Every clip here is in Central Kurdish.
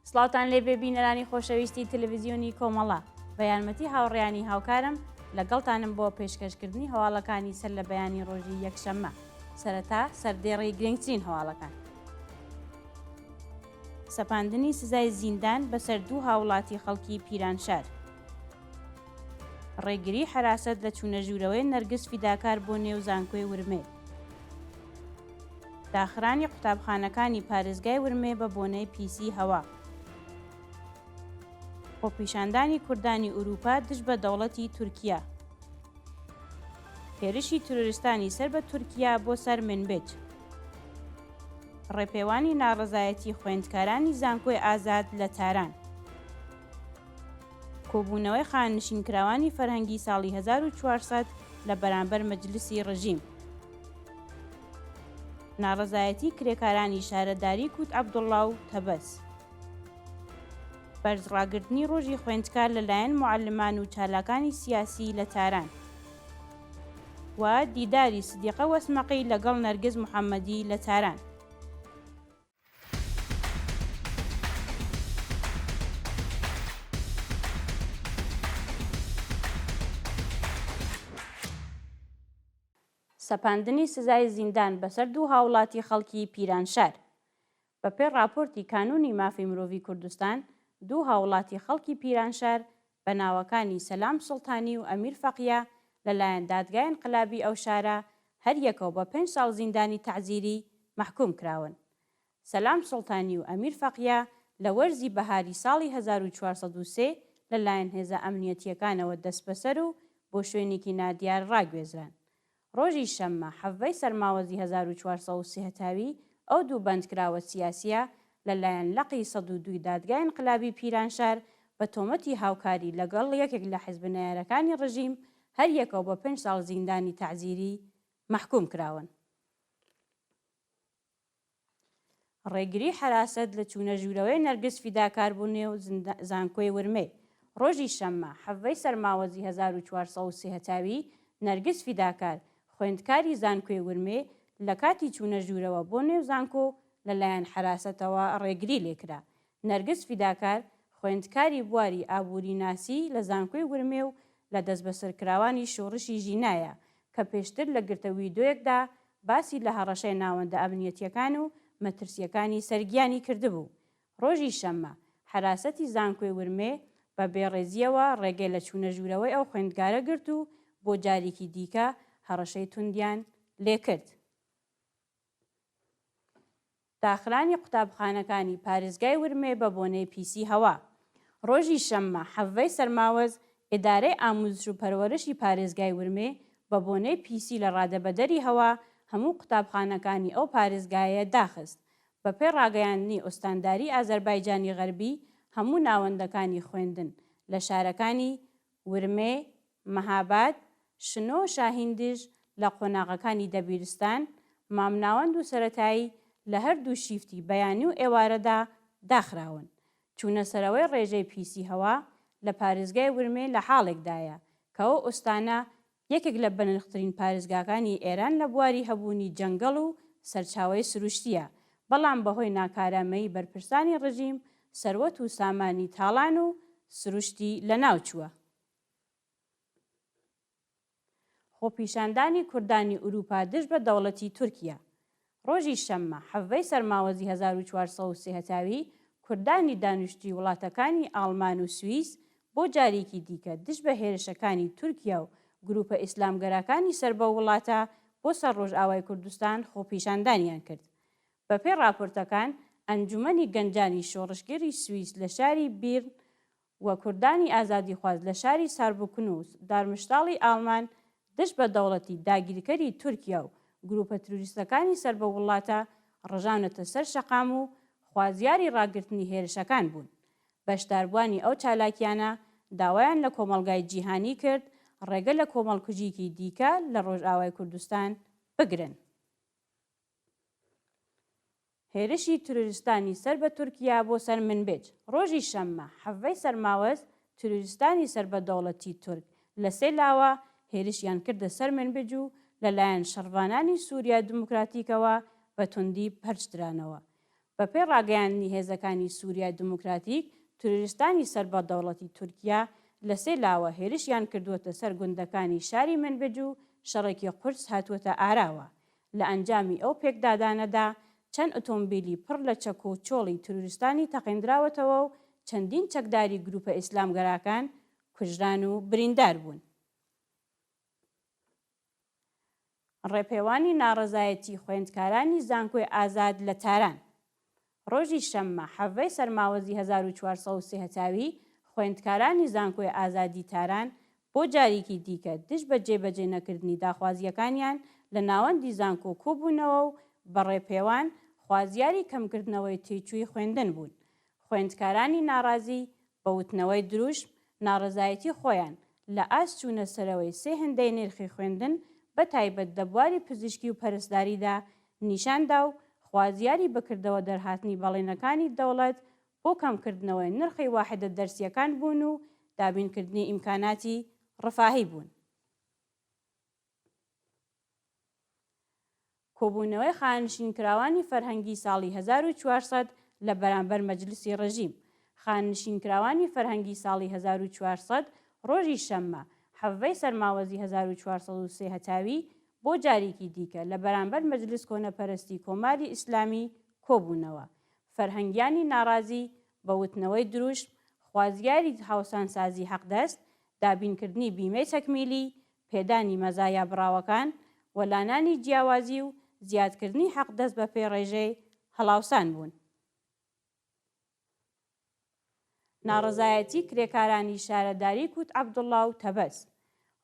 سڵاوتان لێبێ بینەرانی خۆشەویستی تەلەڤیزیۆنی کۆمەڵە بە یارمەتی هاوڕێیانی هاوکارم لەگەڵتانم بۆ پێشکەشکردنی هەواڵەکانی سەر لە بەیانی ڕۆژی یەکشەممە. سەرەتا سەردێڕی گرنگترین هەواڵەکان. سەپاندنی سزای زیندان بەسەر دوو هاوڵاتی خەڵکی پیرانشار. ڕێگری حراست لە چوونەژوورەوەی نەرگس فیداکار بۆ نێو زانکۆی ورمێ. داخرانی قوتابخانەکانی پارێزگای ورمێ بە بۆنەی پیسی هەوا. خۆپیشاندانی کوردانی ئوروپا دژ بە دەوڵەتی تورکیا. هێرشی ترۆریستانی سەر بە تورکیا بۆ سەر منبج. ڕێپێوانی ناڕەزایەتی خوێندکارانی زانکۆی ئازاد لە تاران. کۆبوونەوەی خانشینکراوانی فەرهەنگی ساڵی 1400 لە بەرامبەر مەجلیسی ڕژیم. ناڕەزایەتی کرێکارانی شارەداری کوت عەبدوڵڵا و تەبەس. بەرزڕاگرتنی ڕۆژی خوێندکار لەلایەن موعەلمان و چالاکانی سیاسی لە تاران. و دیداری سدیقە وەسمەقی لەگەڵ نەرگس محەممەدی لە تاران. سەپاندنی سزای زیندان بەسەر دوو هاوڵاتی خەڵکی پیرانشار. بەپێی راپۆرتی کانونی مافی مرۆڤی کوردستان، دوو هاوڵاتی خەڵکی پیرانشار بە ناوەکانی سەلام سوڵتانی و ئەمیر فەقیە لەلایەن دادگای ئینقلابی ئەو شارە هەر یەکەوە بە 5 ساڵ زیندانی تەعزیری محکوم کراون. سەلام سوڵتانی و ئەمیر فەقیە لە وەرزی بەهاری ساڵی 1403 لەلایەن هێزە ئەمنیەتیەکانەوە دەست بەسەر و بۆ شوێنێکی نادیار ڕاگوێزران. ڕۆژی شەممە حەڤەی سەرماوەزی 1430 هەتاوی ئەو دوو بەندکراوە سیاسیە لەلایەن لەقی 102 دادگای ئینقلابی پیرانشار بە تۆمەتی هاوکاری لەگەڵ یەکێک لە حیزبە نایارەکانی ڕژیم هەر یەکەوە بە 5 ساڵ زیندانی تەعزیری محکوم کراون. ڕێگری حراست لە چوونەژوورەوەی نەرگس فیداکار بوو نێو زانکۆی ورمێ. ڕۆژی شەممە حەڤەی سەرماوەزی 1430 هەتاوی نەرگس فیداکار خوێندکاری زانکۆی ورمێ لە کاتی چوونەژوورەوە بۆ نێو زانکۆ لەلایەن حراستەوە ڕێگری لێکرا. نەرگس فیداکار خوێندکاری بواری ئابووری ناسی لە زانکۆی ورمێ و لە دەست بەسەرکراوانی شۆڕشی ژینایە کە پێشتر لە گرتە ویدۆیەکدا باسی لە هەڕەشەی ناوەندە ئەمنیەتیەکان و مەترسیەکانی سەرگیانی کردبوو. ڕۆژی شەممە حراسەتی زانکۆی ورمێ بە بێڕێزیەوە ڕێگەی لە چوونەژوورەوەی ئەو خوێندکارە گرت و بۆ جارێکی دیکە هەڕەشەی توندیان لێکرد. داخرانی قوتابخانەکانی پارێزگای ورمێ بە بۆنەی پیسی هەوا. ڕۆژی شەممە حەڤەی سەرماوەز ئیدارەی ئاموزش و پەروەرشی پارێزگای ورمێ بە بۆنەی پیسی لە ڕادەبەدەری هەوا هەموو قوتابخانەکانی ئەو پارێزگایە داخست. بەپێی ڕاگەیاندنی ئۆستانداری ئازەربایجانی غەربی هەموو ناوەندەکانی خوێندن لە شارەکانی ورمێ، مەهاباد، شنۆ و شاهیندژ لە قۆناغەکانی دەبیرستان، مامناوەند و سەرەتایی لە هەردوو شیفتی بەیانی و ئێوارەدا داخراون. چوونەسەرەوەی ڕێژەی پیسی هەوا لە پارێزگای ورمێ لە حاڵێکدایە کە ئەو ئۆستانە یەکێک لە بەنرخترین پارێزگاکانی ئێران لە بواری هەبوونی جەنگەڵ و سەرچاوەی سروشتیە، بەڵام بەهۆی ناکارامەیی بەرپرسانی ڕژیم سەروەت و سامانی تاڵان و سروشتی لە ناوچووە. خۆپیشاندانی کوردانی ئوروپا دژ بە دەوڵەتی تورکیا. ڕۆژی شەممە حەڤەی سەرماوەزی 1430 هەتاوی کوردانی دانیشتووی وڵاتەکانی ئاڵمان و سویس بۆ جارێکی دیکە دژ بە هێرشەکانی تورکیا و گروپە ئیسلامگەرەکانی سەر بە وڵاتە بۆ سەر ڕۆژئاوای کوردستان خۆپیشاندانیان کرد. بەپێی راپۆرتەکان ئەنجومەنی گەنجانی شۆڕشگەری سویس لە شاری بیرن و کوردانی ئازادیخواز لە شاری ساربکن و دارمشتاڵی ئاڵمان دژ بە دەوڵەتی داگیرکەری تورکیا و گروپە تروریستەکانی سەر بە وڵاتە ڕژاونەتە سەر شەقام و خوازیاری ڕاگررتنی هێرشەکان بوون. بەشداربوانی ئەو چالاکیانە داوایان لە کۆمەلگای جیهانی کرد ڕێگە لە کۆمەڵکوژیکی دیکە لە ڕۆژئاوای کوردستان بگرن. هێرشی تروریستانی سەر بە تورکیا بۆ سەر منبج. ڕۆژی شەممە حەڤەی سەرماوەز تروریستانی سەر بە دەوڵەتی تورک لە سێ لاوە هێرشیان کردە سەر منبج و لەلایەن شەڕڤانانی سووریا دموکراتیکەوە بە توندی پەرچدرانەوە. بەپێی ڕاگەیاندنی هێزەکانی سووریا دموکراتیک توریستانی سەر بە دەوڵەتی تورکیا لە سێ لاوە هێرشیان کردووەتە سەر گوندەکانی شاری منبج و شەڕێکی قورس هاتووەتە ئاراوە. لە ئەنجامی ئەو پێکدادانەدا چەند ئۆتۆمبیلی پڕ لە چەک و چۆڵی توریستانی تەقیندراوەتەوە و چەندین چەکداری گروپە ئیسلامگەراکان کوژران و بریندار بوون. ڕێپێوانی ناڕەزایەتی خوێندکارانی زانکۆی ئازاد لە تاران. ڕۆژی شەممە حەڤەی سەرماوەزی 1403 هەتاوی خوێندکارانی زانکۆی ئازادی تاران بۆ جارێکی دیکە دشت بە جێبەجێ نەکردنی داخوازیەکانیان لە ناوەندی زانکۆ کۆبوونەوە و بە ڕێپێوان خوازیاری کەمکردنەوەی تێچووی خوێندن بوون. خوێندکارانی ناڕازی بە وتنەوەی دروشم ناڕەزایەتی خۆیان لە ئاست چوونە سەرەوەی سێ هێندەی نرخی خوێندن بە تایبەت لە بواری پزیشکی و پەرستاریدا نیشاندا و خوازیاری بکردەوە دەرهاتنی بەڵێنەکانی دەوڵەت بۆ کەمکردنەوەی نرخی واحدە دەرسیەکان بوون و دابینکردنی ئیمکاناتی ڕفاهی بوون. کۆبوونەوەی خانشینکراوانی فەرهەنگی ساڵی 1400 لە بەرامبەر مەجلیسی ڕەژیم. خانشینکراوانی فەرهەنگی ساڵی 1400 ڕۆژی شەممە حەڤەی سەرماوەزی 1403 هەتاوی بۆ جارێکی دیکە لە بەرامبەر مەجلیس کۆنەپەرستی کۆماری ئیسلامی کۆبوونەوە. فەرهەنگیانی ناڕازی بە وتنەوەی دروشم خوازیاری هاوسانسازی حەقدەست، دابینکردنی بیمەی تەکمیلی، پێدانی مەزایە بڕاوەکان، وەلانانی جیاوازی و زیادکردنی حەقدەست بە پێی ڕێژەی هەڵاوسان بوون. ناڕەزایەتی کرێکارانی شارەداری کوت عەبدوڵڵا و تەبەس.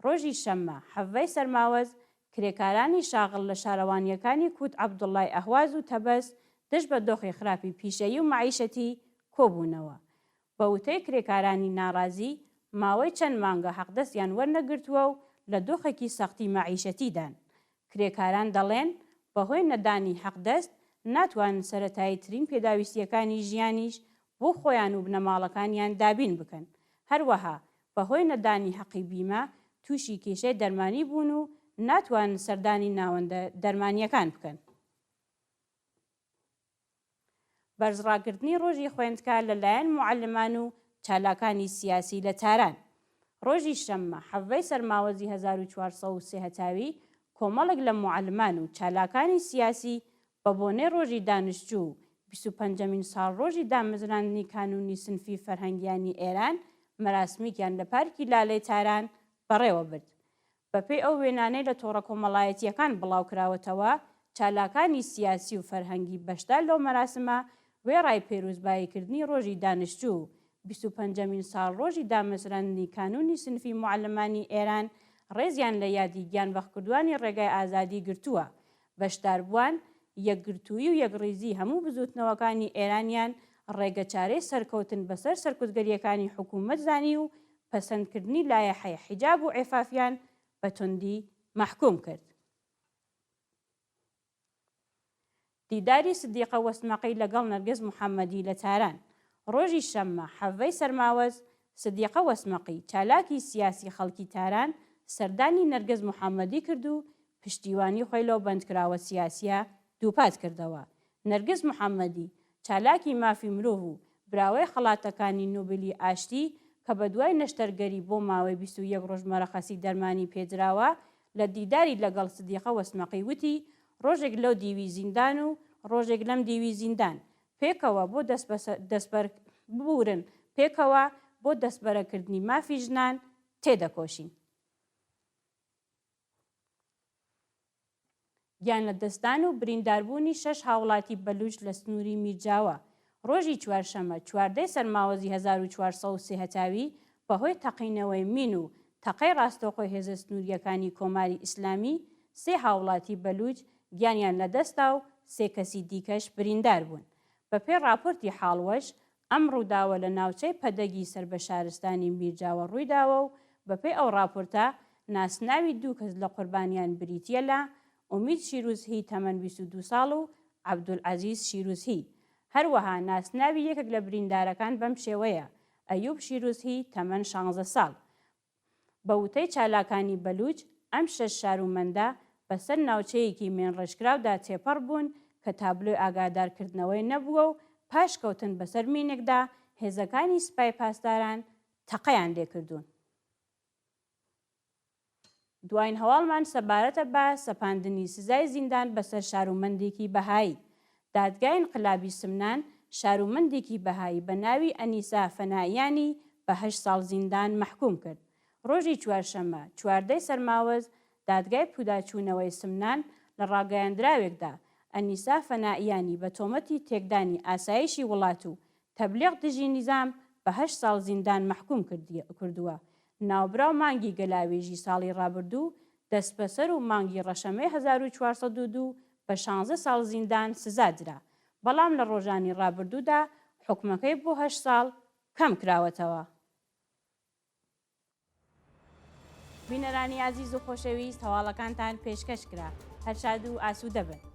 ڕۆژی شەممە حەڤەی سەرماوەز کرێکارانی شاغڵ لە شارەوانیەکانی کوت عەبدوڵڵای ئەهواز و تەبەس دشت بە دۆخی خراپی پیشەیی و معیشەتی کۆبوونەوە. بە وتەی کرێکارانی ناڕازی ماوەی چەند مانگە حەقدەستیان وەرنەگرتووە و لە دۆخێکی سەختی معیشەتیدان. کرێکاران دەڵێن بەهۆی نەدانی حەقدەست ناتوانن سەرەتاییترین پێداویستیەکانی ژیانیش بۆ خۆیان و بنەماڵەکانیان دابین بکەن. هەروەها بەهۆی نەدانی حەقی بیمە تووشی کێشەی دەرمانی بوون و ناتوانن سەردانی ناوەندە دەرمانیەکان بکەن. بەرزڕاگرتنی ڕۆژی خوێندکار لەلایەن موعەلمان و چالاکانی سیاسی لە تاران. ڕۆژی شەممە حەڤەی سەرماوەزی 1403 هەتاوی کۆمەڵێک لە موعەلمان و چالاکانی سیاسی بە بۆنەی ڕۆژی دانیشتوو 25مین ساڵ ڕۆژی دامەزراندنی کانونی سنفی فەرهەنگیانی ئێران مەراسمیکیان لە پارکی لالەی تاران بەڕێوە برد. بەپێی ئەو وێنانەی لە تۆڕە کۆمەڵایەتیەکان بڵاوکراوەتەوە چالاکانی سیاسی و فەرهەنگی بەشدار لەو مەراسمە وێڕای پێروزباییکردنی ڕۆژی دانیشتوو 25مین ساڵ ڕۆژی دامەزراندنی کانونی سنفی موعەلمانی ئێران ڕێزیان لە یادی گیانبەخکردوانی ڕێگای ئازادی گرتووە. بەشداربووان یەکگرتووی و یەکڕێزی هەموو بزوتنەوەکانی ئێرانیان ڕێگە چارەی سەرکەوتن بەسەر سەرکوتگەریەکانی حکوومەت زانی و پەسەندکردنی لایەحەی حیجاب و عێفافیان بە توندی مەحکوم کرد. دیداری سدیقە وەسمەقی لەگەڵ نەرگس موحەممەدی لە تاران. ڕۆژی شەممە حەڤەی سەرماوەز سدیقە وەسمەقی چالاکی سیاسی خەڵکی تاران سەردانی نەرگس موحەممەدی کرد و پشتیوانی خۆی لەو بەندکراوە سیاسیە دووپات کردەوە. نەرگس موحەممەدی چالاکی مافی مرۆڤ و براوەی خەڵاتەکانی نۆبلی ئاشتی کە بە دوای نەشتەرگەری بۆ ماوەی 21 ڕۆژ مەرەخەسی دەرمانی پێدراوە لە دیداری لەگەڵ سدیقە وەسمەقی وتی ڕۆژێک لەو دیوی زیندان و ڕۆژێک لەم دیوی زیندان پێکەوە بۆ دەستبەر ببورن پێکەوە بۆ دەستبەرەکردنی مافی ژنان تێدەکۆشین. گیان لە دەستان و برینداربوونی 6 هاوڵاتی بەلوچ لە سنووری میرجاوە. ڕۆژی چوارشەمە چواردەی سەرماوەزی 1403 هەتاوی بەهۆی تەقینەوەی مین و تەقەی ڕاستەوخۆی هێزە سنووریەکانی کۆماری ئیسلامی 3 هاوڵاتی بەلوچ گیانیان لەدەستا و 3 کەسی دیکەش بریندار بوون. بەپێی راپۆرتی حاڵوەش ئەم ڕووداوە لە ناوچەی پەدەگی سەر بە شارستانی میرجاوە ڕوویداوە و بەپێی ئەو راپۆرتە ناسناوی 2 کەس لە قوربانیان بریتیە لە ئومید شیروزهی تەمەن 22 ساڵ و عەبدولعەزیز شیروزهی. هەروەها ناسناوی یەکێک لە بریندارەکان بەم شێوەیە ئەیوب شیروزهی تەمەن 16 ساڵ. بە وتەی چالاکانی بەلوچ ئەم 6 شارومەندە بەسەر ناوچەیەکی مێنڕێژکراودا تێپەڕ بوون کە تابلۆی ئاگادارکردنەوەی نەبووە و پاش کەوتن بەسەر مینێکدا هێزەکانی سوپای پاسداران تەقەیان لێکردوون. دوایین هەواڵمان سەبارەتە بە سەپاندنی سزای زیندان بەسەر شارومەندێکی بەهایی. دادگای انقلابی سمنان شارومەندێکی بەهایی بە ناوی ئەنیسا فەناییانی بە 8 ساڵ زیندان مەحکوم کرد. ڕۆژی چوارشەممە 14 سەرماوەز دادگای پوداچوونەوەی سمنان لە ڕاگەیاندراوێکدا ئەنیسا فەناییانی بە تۆمەتی تێکدانی ئاسایشی وڵات و تەبلیغ دژی نیزام بە 8 ساڵ زیندان مەحکوم کردووە. ناوبراو مانگی گەلاوێژی ساڵی ڕابردوو دەستبەسەر و مانگی ڕەشەمەی 1402 بە 16 ساڵ زیندان سزادرا، بەڵام لە ڕۆژانی ڕابردوودا حکومەکەی بۆ 8 ساڵ کەم کراوەتەوە. بینەرانی عەزیز و خۆشەویست، هەواڵەکانتان پێشکەش کرا. هەر شاد و ئاسوودە بن.